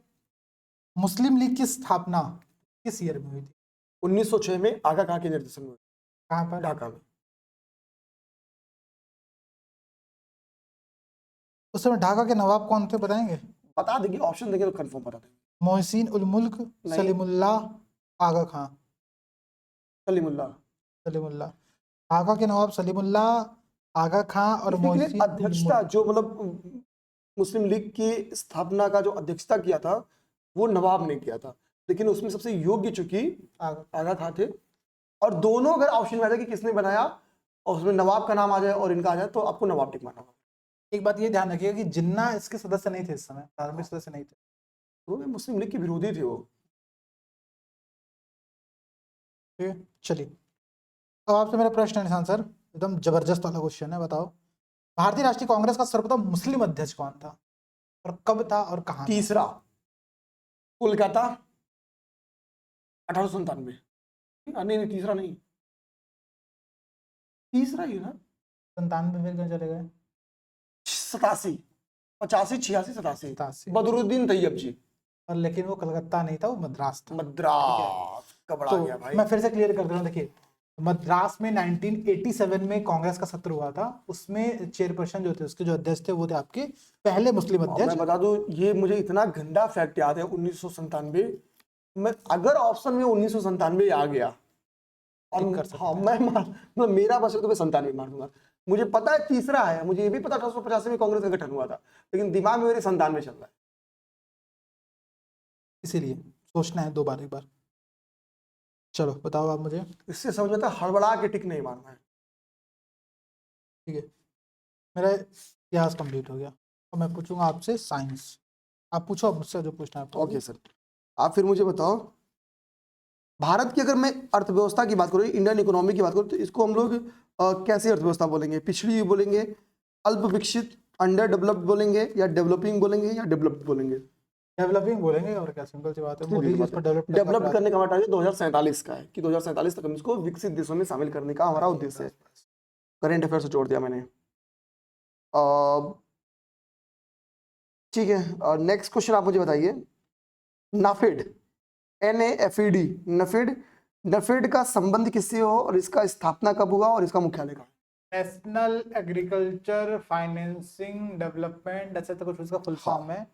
मुस्लिम लीग की स्थापना किस ईयर में हुई थी। 1906 में आगा खां के निर्देशन में, कहाँ पर। ढाका में। उस समय ढाका के नवाब कौन थे, बताएंगे। बता देंगे, ऑप्शन देंगे तो कंफर्म बता देंगे। मोहसिन उल मुल्क, सलीमुल्लाह, आगा खां। सलीमुल्लाह। सलीमुल्लाह। ढाका के नवाब सलीमुल्लाह आगा खां और Basically, मोहसिन अध्यक्षता जो मतलब मुस्लिम लीग की स्थापना का जो अध्यक्षता किया था वो नवाब ने किया था, लेकिन उसमें सबसे योग्य चूंकि आगा खां थे। और दोनों अगर ऑप्शन में आ जाए कि किसने बनाया और उसमें नवाब का नाम आ जाए और इनका आ जाए तो आपको नवाब टिक मानना होगा। एक बात ये ध्यान रखिएगा कि जिन्ना इसके सदस्य नहीं थे, इस समय प्रारंभिक सदस्य नहीं थे। वो मुस्लिम लीग के विरोधी थे वो। ठीक है, चलिए अब आपसे मेरा प्रश्न है निशान सर, एकदम जबरदस्त वाला क्वेश्चन है, बताओ भारतीय राष्ट्रीय कांग्रेस का सर्वप्रथम मुस्लिम अध्यक्ष कौन था और कब था और कहाँ था? तीसरा कोलकाता 1897। नहीं, तीसरा नहीं, तीसरा ही ना, 97 में क्यों चले गए? 87, 85, 86, 87, 87। बदरुद्दीन तैयब जी। और लेकिन वो कलकत्ता नहीं था, वो मद्रास था। मद्रास कब आ तो गया भाई? मैं फिर से क्लियर कर दे रहा हूँ, देखिए मद्रास में 1987 में कांग्रेस का सत्र हुआ था, उसमें चेयरपर्सन जो थे, उसके जो अध्यक्ष थे वो थे आपके पहले मुस्लिम मैं अध्यक्ष। बता दूं, ये मुझे इतना गंदा फैक्ट याद है 1997 में, अगर ऑप्शन में 1997 आ गया और टिक कर सकते हाँ हैं। मतलब मेरा बस है तो मैं 97 मार दूंगा। मुझे पता है तीसरा है, मुझे ये भी पता 1885 में कांग्रेस का गठन हुआ था, लेकिन दिमाग में मेरे 97 चल रहा है। इसीलिए सोचना है दो बार, एक बार। चलो बताओ आप मुझे। इससे समझ में आता है हड़बड़ा के टिक नहीं मारना है। ठीक है, मेरा इतिहास कंप्लीट हो गया, और मैं पूछूंगा आपसे साइंस। आप पूछो मुझसे जो पूछना है आपको। ओके सर, आप फिर मुझे बताओ, भारत की अगर मैं अर्थव्यवस्था की बात करूँ, इंडियन इकोनॉमी की बात करूँ, तो इसको हम लोग कैसी अर्थव्यवस्था बोलेंगे? पिछड़ी हुई बोलेंगे, अल्प विकसित, अंडर डेवलप्ड बोलेंगे, या डेवलपिंग बोलेंगे, या डेवलप्ड बोलेंगे? डेवलपिंग बोलेंगे, और क्या, सिंपल सी बात है, मोदी जी इसको डेवलप डेवलप करने का हमारा टारगेट 2047 का है कि 2047 तक हम इसको विकसित देशों में शामिल करने का हमारा उद्देश्य है। करेंट अफेयर से जोड़ दिया मैंने। ठीक है, नेक्स्ट क्वेश्चन आप मुझे बताइए, नाफेड, NAFED, नफेड, नफेड का संबंध किससे हो और इसका स्थापना कब हुआ और इसका मुख्यालय कहाँ? नेशनल एग्रीकल्चर फाइनेंसिंग डेवलपमेंट, ऐसे तो कुछ उसका फुल फॉर्म है।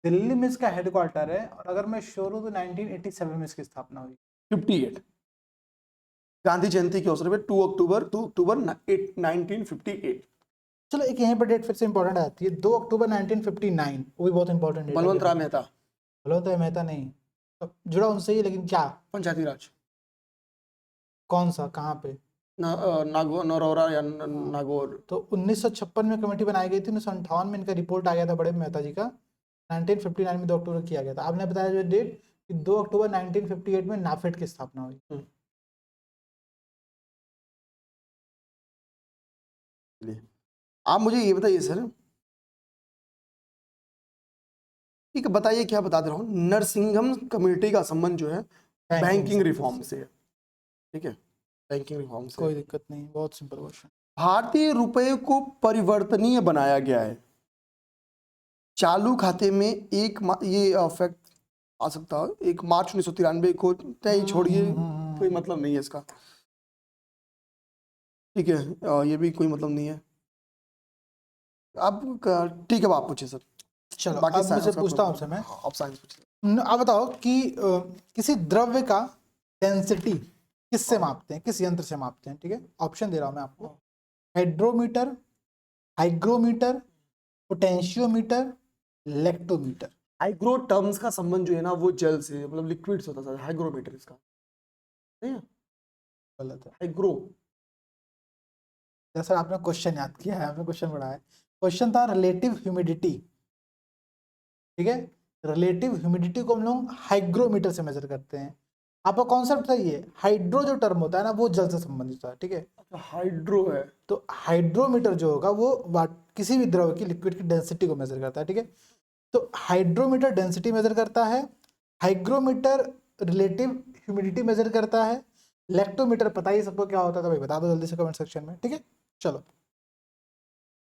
दिल्ली में इसका हेडक्वार्टर है, और अगर मैं श्योर हूँ तो 1987 में इसकी स्थापना हुई। 58, गांधी जयंती के अवसर पे 2 अक्टूबर 1958। चलो एक यहीं पर डेट फिर से इंपॉर्टेंट आती है, 2 अक्टूबर 1959, वो भी बहुत इंपॉर्टेंट डेट है। बलवंत राय मेहता, बलवंत राय मेहता नहीं, तो जुड़ा उनसे ही, लेकिन क्या, पंचायती राज, कौन सा, कहाँ पे? नागौर, नरौरा या नागौर। तो 1956 में कमेटी बनाई गई थी, 1958 में इनका रिपोर्ट आ गया था बड़े मेहता जी का, 1959 में 2 अक्टूबर किया गया था। आपने बताया जो डेट कि 2 अक्टूबर 1958 में नाफेड की स्थापना हुई। आप मुझे ये बताइए सर, ठीक है, बताइए क्या बता दे रहा हूँ, नरसिंघम कमेटी का संबंध जो है बैंकिंग रिफॉर्म से, ठीक है, बैंकिंग रिफॉर्म से। कोई दिक्कत नहीं, बहुत सिंपल क्वेश्चन। भारतीय रुपए को परिवर्तनीय बनाया गया है, चालू खाते में ये फैक्ट आ सकता है 1 मार्च 1993 को, नहीं छोड़िए, कोई मतलब नहीं है इसका, ठीक है, ये भी कोई मतलब नहीं है। अब ठीक है, आप पूछिए सर। चलो बाकी अब मुझसे पूछता हूँ आपसे मैं, आप साइंस पूछिए। आप बताओ कि किसी द्रव्य का डेंसिटी किससे मापते हैं, किस यंत्र से मापते हैं? ठीक है, ऑप्शन दे रहा हूं मैं आपको, hydrometer, hygrometer, potentiometer, lactometer. Hygro terms का संबंध जो है ना वो जल से, मतलब लिक्विड से होता है, हाइग्रोमीटर इसका नहीं है, गलत है। हाइग्रो। सर आपने क्वेश्चन याद किया है, आपने क्वेश्चन पढ़ा है, क्वेश्चन था रिलेटिव ह्यूमिडिटी। ठीक है, रिलेटिव ह्यूमिडिटी को हम लोग हाइग्रोमीटर से मेजर करते हैं। आपका कॉन्सेप्ट सही है, हाइड्रो जो टर्म होता है ना वो जल से संबंधित होता है। ठीक है, हाइड्रो है तो हाइड्रोमीटर जो होगा वो किसी भी द्रव की, लिक्विड की डेंसिटी को मेजर करता है। ठीक है, तो हाइड्रोमीटर डेंसिटी मेजर करता है, हाइग्रोमीटर रिलेटिव ह्यूमिडिटी मेजर करता है, लेक्टोमीटर पता ही सबको क्या होता है, तो भाई बता दो जल्दी से कमेंट सेक्शन में। ठीक है, चलो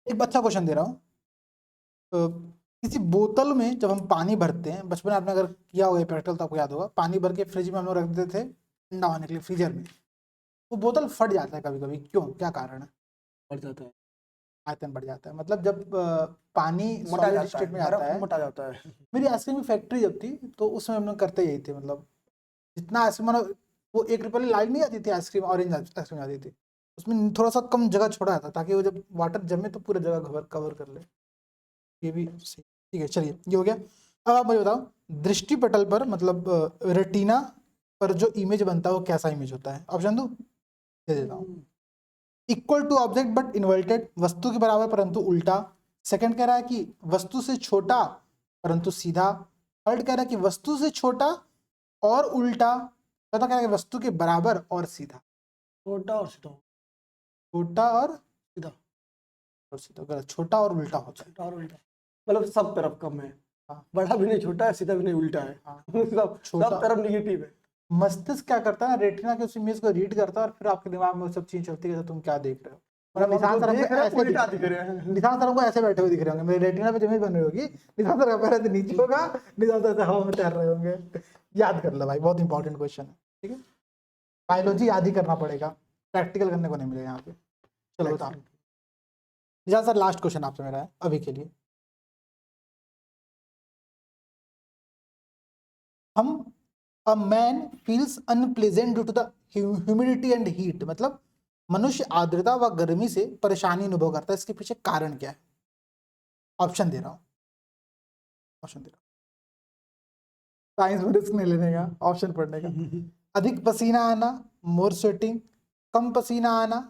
एक अच्छा क्वेश्चन दे रहा हूँ। किसी बोतल में जब हम पानी भरते हैं, बचपन में आपने अगर किया होगा प्रैक्टिकल तो आपको याद होगा, पानी भर के फ्रिज में हम लोग रख देते थे ठंडा होने के लिए, फ्रीजर में, वो बोतल फट जाता है कभी कभी, क्यों, क्या कारण है? बढ़ जाता है, आयतन बढ़ जाता है, मतलब जब पानी मोटा सॉलिड जाता स्टेट है, में जाता है। मोटा जाता है। मेरी आइसक्रीम की फैक्ट्री जब थी तो उसमें हम लोग करते यही थे, मतलब जितना आइसक्रीम, मतलब वो 1 रुपये वाली लाइन नहीं आती थी आइसक्रीम, ऑरेंज आइसक्रीम आती थी, उसमें थोड़ा सा कम जगह छोड़ा था ताकि वो जब वाटर जमे तो पूरा जगह कवर कर ले। ये भी सही, ठीक है चलिए ये हो गया। अब आप मुझे बताओ दृष्टि पटल पर मतलब रेटिना पर जो इमेज बनता है वो कैसा इमेज होता है? ऑप्शन दो, दे देता हूँ। Equal to object but inverted, वस्तु के बराबर परंतु उल्टा। सेकंड कह रहा है कि वस्तु से छोटा परंतु सीधा। थर्ड कह रहा है कि वस्तु से छोटा और उल्टा। चौथा कह रहा है कि वस्तु के बराबर और सीधा। छोटा और सीधा। छोटा सीधा। और सीधा गलत, छोटा और उल्टा होता है। छोटा और उल्टा मतलब सब तरफ कम है। हाँ। बड़ा भी नहीं छोटा है, सीधा भी नहीं उल्टा है। हाँ। सब छोटा- सब तरफ निगेटिव है। मस्तिष्क क्या करता है, रेटिना के उस इमेज को रीड करता है और फिर आपके दिमाग में वो सब चीज चलती है कि तुम क्या देख रहे हो। मतलब निशान सर हमको देख रहे हैं, ऐसे दिख उल्टा रहे दिख रहे हैं। हैं। निशान सर हमको ऐसे बैठे हुए दिख रहे होंगे, मेरे रेटिना पे जो इमेज बन रही होगी, निशान सर का पैर ऐसे नीचे होगा, निशान सर ऐसे हवा में तैर रहे होंगे। याद कर लो भाई, बहुत इंपॉर्टेंट क्वेश्चन है, ठीक है। बायोलॉजी याद ही करना पड़ेगा, प्रैक्टिकल करने को नहीं मिलेगा यहाँ पे। चलो बताओ निशान सर, लास्ट क्वेश्चन आपसे मेरा है अभी के लिए। हम a man feels unpleasant due to the humidity and heat, मतलब मनुष्य आर्द्रता व गर्मी से परेशानी अनुभव करता है, इसके पीछे कारण क्या है? ऑप्शन दे रहा हूँ, ऑप्शन दे रहा हूँ, साइंस में रिस्क नहीं लेने का, ऑप्शन पढ़ने का। अधिक पसीना आना, मोर स्वेटिंग, कम पसीना आना,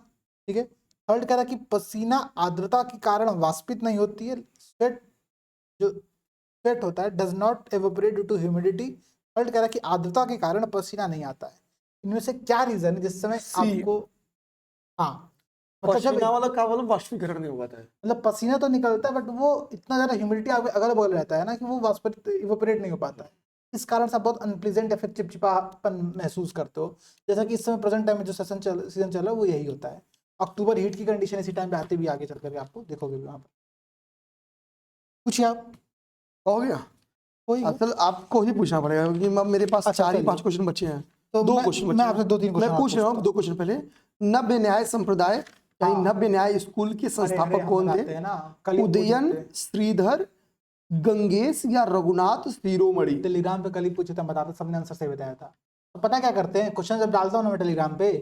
ठीक है। थर्ड कह रहा कि पसीना आर्द्रता के कारण वाष्पित नहीं होती है, स्वेट जो स्वेट होता है does not evaporate due to humidity. Third कह रहा कि आर्द्रता के कारण पसीना नहीं आता है। इनमें से क्या रीजन है जिस समय आपको, हाँ मतलब जब पसीना वाला का मतलब वाष्पीकरण नहीं हुआ था। मतलब पसीना तो निकलता है बट वो इतना ज्यादा ह्यूमिडिटी अगल बगल रहता है ना कि वो वाष्पित इवोपरेट नहीं हो पाता है। इस कारण से आप बहुत अनप्लीजेंट या फिर चिपचिपापन महसूस करते हो। जैसा कि इस समय प्रेजेंट टाइम में जो सीजन चल रहा है वो यही होता है। अक्टूबर हीट की कंडीशन इसी टाइम पे आते भी, आगे चल करके आपको देखोगे भी वहां पर। पूछिए आप। हो गया। कोई असल आपको ही पूछना पड़ेगा क्योंकि अब मेरे पास अच्छा, 4 ही चलिए। 5 क्वेश्चन बचे हैं। तो दो मैं क्वेश्चन मैं बचे आपसे हैं। 2-3 क्वेश्चन मैं पूछ रहा हूँ 2 क्वेश्चन पहले। नव्य न्याय संप्रदाय यानी हाँ। नव्य न्याय स्कूल के संस्थापक कौन थे? हैं ना, कल ही पूछ उदयन, रहे थे। श्रीधर, गंगेश या रघुनाथ शिरोमणि? टेलीग्राम पे कल ही पूछे थे, बताता, सबने आंसर सही बताया था। तो पता क्या करते हैं, क्वेश्चन जब डालता हूँ ना मैं टेलीग्राम पे,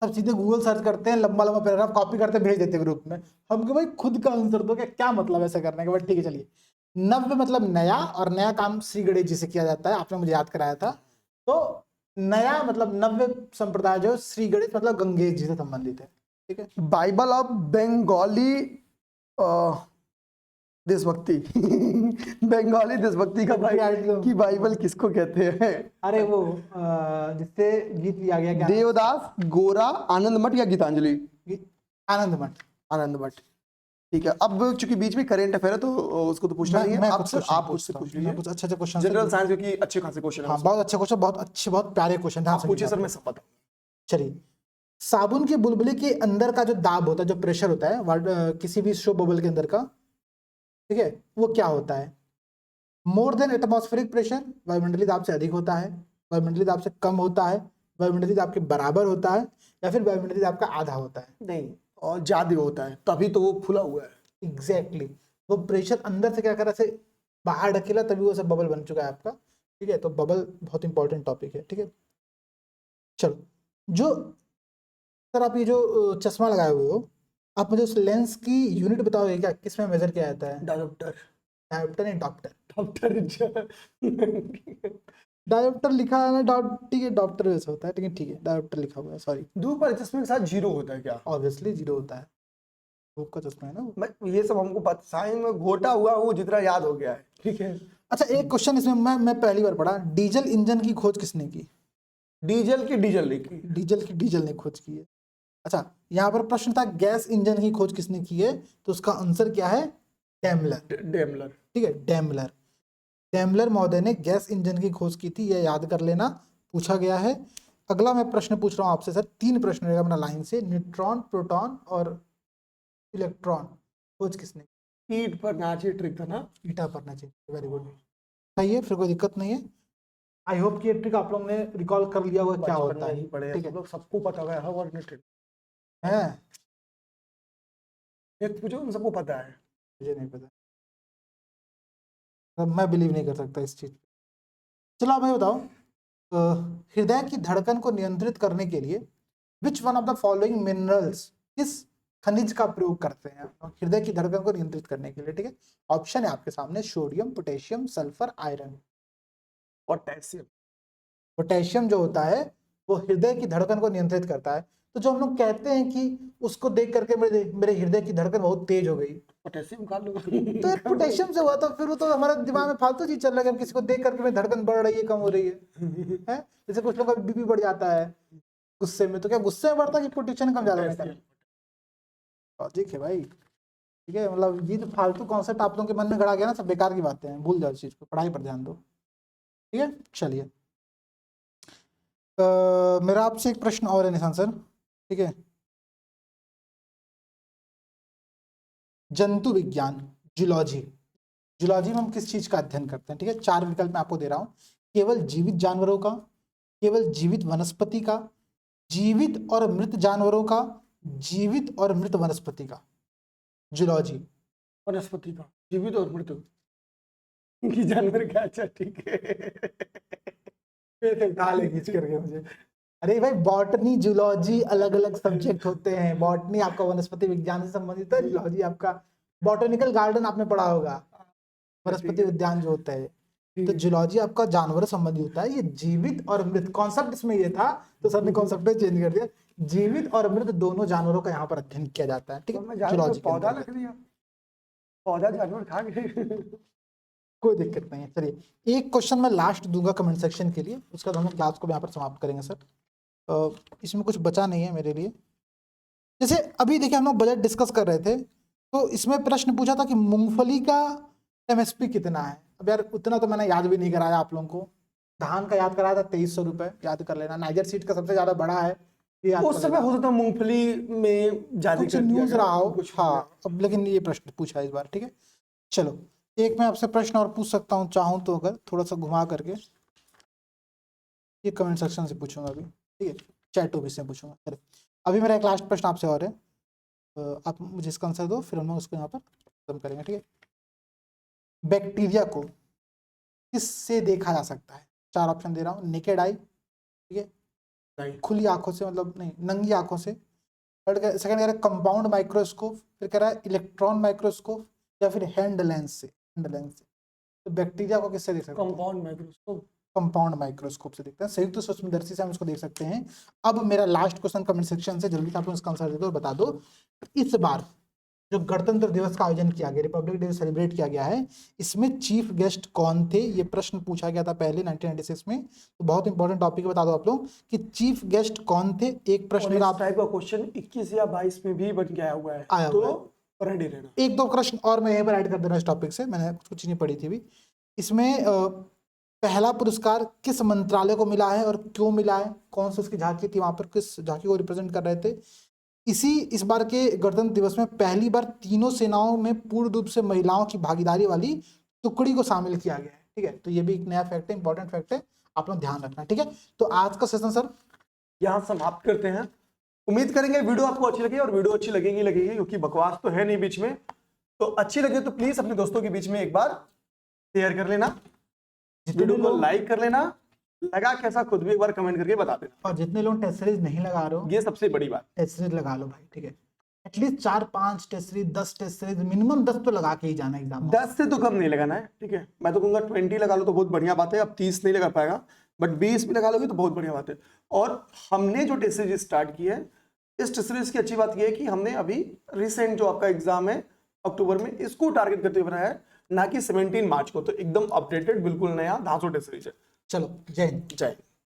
सब सीधे गूगल सर्च करते हैं, लंबा लंबा पैराग्राफ कॉपी करते भेज देते ग्रुप में। हमको भाई खुद का आंसर दो, क्या मतलब ऐसा करने का। बट ठीक है चलिए। नव्य मतलब नया, और नया काम श्री गणेश जी से किया जाता है, आपने मुझे याद कराया था। तो नया मतलब नव्य संप्रदाय जो श्री गणेश मतलब गंगेश जी से संबंधित है, ठीक है। बाइबल ऑफ बंगाली देशभक्ति बंगाली देशभक्ति का की बाइबल किसको कहते हैं? अरे वो जिससे गीत लिया गया, क्या देवदास, गोरा, आनंद मठ या गीतांजलि? आनंद मठ। आनंद मठ, ठीक है। अब चूंकि बीच में करंट अफेयर है तो उसको तो पूछना नहीं है। आपसे आप मुझसे पूछ लीजिए कुछ अच्छे क्वेश्चन, जनरल साइंस क्योंकि अच्छे खासे क्वेश्चन है। हाँ बहुत अच्छे क्वेश्चन, बहुत अच्छे, बहुत प्यारे क्वेश्चन, ध्यान आप से पूछिए सर, सुनिए। मैं सब बता। चलिए, साबुन के बुलबुले के अंदर का जो दाब होता है, जो प्रेशर होता है किसी भी शो बबल के अंदर का, ठीक है, वो क्या होता है? मोर देन एटमॉस्फेरिक प्रेशर, वायुमंडलीय दाब से अधिक होता है, वायुमंडलीय दाब से कम होता है, वायुमंडलीय दाब के बराबर होता है, या फिर वायुमंडलीय दाब का आधा होता है? नहीं, और ज्यादा होता है तभी तो वो फुला हुआ है। एग्जैक्टली वो प्रेशर अंदर से क्या कर रहा है, बाहर ढकेला तभी वो सब बबल बन चुका है आपका, ठीक है। तो बबल बहुत इंपॉर्टेंट टॉपिक है, ठीक है। चलो, जो सर आप ये जो चश्मा लगाए हुए हो, आप मुझे उस लेंस की यूनिट बताओगे क्या, किस में मेजर किया जाता है? डायोप्टर। डायोप्टर नहीं, डॉप्टर। डॉप्टर डायोप्टर लिखा है ना, ठीक है, डॉप्टर वैसे होता है, लेकिन ठीक है डायोप्टर लिखा हुआ है, सॉरी। धूप पर चश्मे के साथ जीरो होता है क्या? ऑब्वियसली जीरो होता है, धूप का चश्मा है ना वो। मैं ये सब हमको पता, साइंस में घोटा हुआ वो जितना याद हो गया है, ठीक है। अच्छा, एक क्वेश्चन इसमें मैं पहली बार पढ़ा, डीजल इंजन की खोज किसने की? डीजल की डीजल लिखी। डीजल ने खोज की है। अच्छा, यहाँ पर प्रश्न था गैस इंजन की खोज किसने की है, तो उसका आंसर क्या है? डेमलर। डेमलर, ठीक है, डेमलर। डेमलर महोदय ने गैस इंजन की खोज की थी, यह याद कर लेना, पूछा गया है। अगला मैं प्रश्न पूछ रहा हूँ आपसे सर, 3 प्रश्न रहेगा अपना लाइन से। न्यूट्रॉन, प्रोटॉन और इलेक्ट्रॉन खोज किसने? ईट पर नाचे ट्रिक था ना। ईटा पर चाहिए, वेरी गुड, सही है, फिर कोई दिक्कत नहीं है। आई होप कि ये ट्रिक आप लोगों ने रिकॉल कर लिया होगा क्या होता है, ठीक है। सबको पता हुआ है और ट्रिक है, ये पूछो, उन सबको पता है। मुझे नहीं पता, मैं बिलीव नहीं कर सकता इस चीज। चलो आप मुझे बताओ, हृदय की धड़कन को नियंत्रित करने के लिए which one of the following minerals, किस खनिज का प्रयोग करते हैं हृदय की धड़कन को नियंत्रित करने के लिए, ठीक है। ऑप्शन है आपके सामने, sodium, potassium, sulphur, iron. Potassium. Potassium जो होता है वो हृदय की धड़कन को नियंत्रित करता है। तो जो हम लोग कहते हैं कि उसको देख करके मेरे हृदय की धड़कन बहुत तेज हो गई, पोटेशियम खा लो। तो यार पोटेशियम से हुआ, तो फिर वो तो हमारे दिमाग में फालतू चीज चल रहा है कि किसी को देख करके मेरी धड़कन बढ़ रही है, कम हो रही है? जैसे कुछ लोगों का बीपी बढ़ जाता है गुस्से में, तो क्या गुस्से में बढ़ता है कि पोटेशियम कम ज्यादा रहता है? लॉजिक है भाई, ठीक है। मतलब ये जो फालतू कॉन्सेप्ट आप लोगों के मन में गड़ा गया ना, सब बेकार की बातें हैं, भूल जाओ इस चीज को, पढ़ाई पर ध्यान दो, ठीक है। चलिए मेरा आपसे एक प्रश्न और है निशान सर, ठीक है। जंतु विज्ञान, जूलॉजी, जूलॉजी में हम किस चीज का अध्ययन करते हैं, ठीक है। 4 विकल्प मैं आपको दे रहा हूं, केवल जीवित जानवरों का, केवल जीवित वनस्पति का, जीवित और मृत जानवरों का, जीवित और मृत वनस्पति का। जूलॉजी वनस्पति का, जीवित और मृत की जानवर का, अच्छा ठीक है। गाले खींच करके मुझे, अरे भाई बॉटनी जूलॉजी अलग अलग सब्जेक्ट होते हैं। बॉटनी आपका वनस्पति विज्ञान से संबंधित है, जूलॉजी आपका बॉटनिकल गार्डन आपने पढ़ा होगा, वनस्पति उद्यान जो होता है। तो जूलॉजी आपका जानवर संबंधी होता है। ये जीवित और मृत कॉन्सेप्ट इसमें ये था, तो सर ने कॉन्सेप्ट चेंज कर दिया, जीवित और मृत दोनों जानवरों का यहाँ पर अध्ययन किया जाता है, ठीक है। जूलॉजी पौधा लग दिया, पौधा जानवर खा गए। कोई दिक्कत नहीं है। चलिए एक क्वेश्चन मैं लास्ट दूंगा कमेंट सेक्शन के लिए, उसका हम क्लास को यहाँ पर समाप्त करेंगे सर। इसमें कुछ बचा नहीं है मेरे लिए। जैसे अभी देखिए हम लोग बजट डिस्कस कर रहे थे, तो इसमें प्रश्न पूछा था कि मूंगफली का एमएसपी कितना है। अब यार उतना तो मैंने याद भी नहीं कराया आप लोगों को। धान का याद कराया था 2300 रुपए, याद कर लेना। नाइजर सीड का सबसे ज्यादा बड़ा है, उस समय हो सकता मूंगफली में ज्यादा कुछ न्यूज रहा हो कुछ, हाँ। अब लेकिन ये प्रश्न पूछा इस बार, ठीक है। चलो एक मैं आपसे प्रश्न और पूछ सकता हूँ चाहूँ तो, अगर थोड़ा सा घुमा करके, ये कमेंट सेक्शन से पूछूंगा अभी, ठीक है, चैट टॉपिक से पूछूंगा। चलो अभी मेरा एक लास्ट प्रश्न आपसे और है, आप मुझे इसका आंसर दो, फिर हम लोग उसको यहाँ पर खत्म करेंगे, ठीक है। बैक्टीरिया को किससे देखा जा सकता है? 4 ऑप्शन दे रहा हूँ, नेकेड आई, ठीक है, खुली आंखों से, मतलब नहीं नंगी आंखों से, सेकंड कह रहा है कंपाउंड माइक्रोस्कोप, फिर कह रहा है इलेक्ट्रॉन माइक्रोस्कोप, या फिर हैंड लेंस से, हैंड लेंस से। तो बैक्टीरिया को किससे देख सकते हैं? कंपाउंड माइक्रोस्कोप, कंपाउंड माइक्रोस्कोप से देखते हैं, संयुक्त सूक्ष्मदर्शी से हम इसको देख सकते हैं। अब मेरा लास्ट क्वेश्चन कमेंट सेक्शन से, जल्दी से आप इसका आंसर दे दो और बता दो, इस बार जो गणतंत्र दिवस का आयोजन किया गया, रिपब्लिक डे सेलिब्रेट किया गया है, इसमें चीफ गेस्ट कौन थे? ये प्रश्न पूछा गया था पहले 1996 में, तो बहुत इंपॉर्टेंट टॉपिक है, बता दो आप लोग कि चीफ गेस्ट कौन थे। एक प्रश्न मेरा टाइप का क्वेश्चन 21 या 22 में भी बन गया हुआ है, आया हुआ है, तो रेडी रहना। 1-2 प्रश्न और मैं यहीं पर ऐड कर दे रहा हूँ इस टॉपिक से, मैंने कुछ चीजें पढ़ी थी भी। इसमें पहला पुरस्कार किस मंत्रालय को मिला है और क्यों मिला है? कौन सी उसकी झांकी थी, वहां पर किस झांकी को रिप्रेजेंट कर रहे थे? इस बार के गणतंत्र दिवस में पहली बार तीनों सेनाओं में पूर्ण रूप से महिलाओं की भागीदारी वाली टुकड़ी को शामिल किया गया है, ठीक है। तो ये भी एक नया फैक्ट है, इंपॉर्टेंट फैक्ट है, आप लोग ध्यान रखना, ठीक है। तो आज का सेशन सर यहाँ समाप्त करते हैं। उम्मीद करेंगे वीडियो आपको अच्छी लगी, और वीडियो अच्छी लगेगी क्योंकि बकवास तो है नहीं बीच में। तो अच्छी लगे तो प्लीज अपने दोस्तों के बीच में एक बार शेयर कर लेना, वीडियो को लाइक कर लेना, लगा कैसा खुद भी एक बार कमेंट करके बता देना। और जितने लोग टेस्ट सीरीज नहीं लगा रहे हो, ये सबसे बड़ी बात, टेस्ट सीरीज लगा लो भाई, ठीक है। At least 4-5 test series, 10 test series, minimum 10 तो लगा के ही जाना एग्जाम। 10 से तो कम नहीं लगाना है, ठीक है। मैं तो कहूँगा 20 लगा लो तो बहुत बढ़िया बात है। अब 30 नहीं लगा पाएगा, बट 20 भी लगा लोगे तो बहुत बढ़िया बात है। और हमने जो टेस्ट सीरीज स्टार्ट की है, इस टेस्ट सीरीज की अच्छी बात यह है कि हमने अभी रिसेंट जो आपका एग्जाम है अक्टूबर में, इसको टारगेट करते हुए बनाया है, ना कि 17 मार्च को। तो एकदम अपडेटेड, बिल्कुल नया धांसू टेस्ट सीरीज है। चलो जय हिंद। जय हिंद।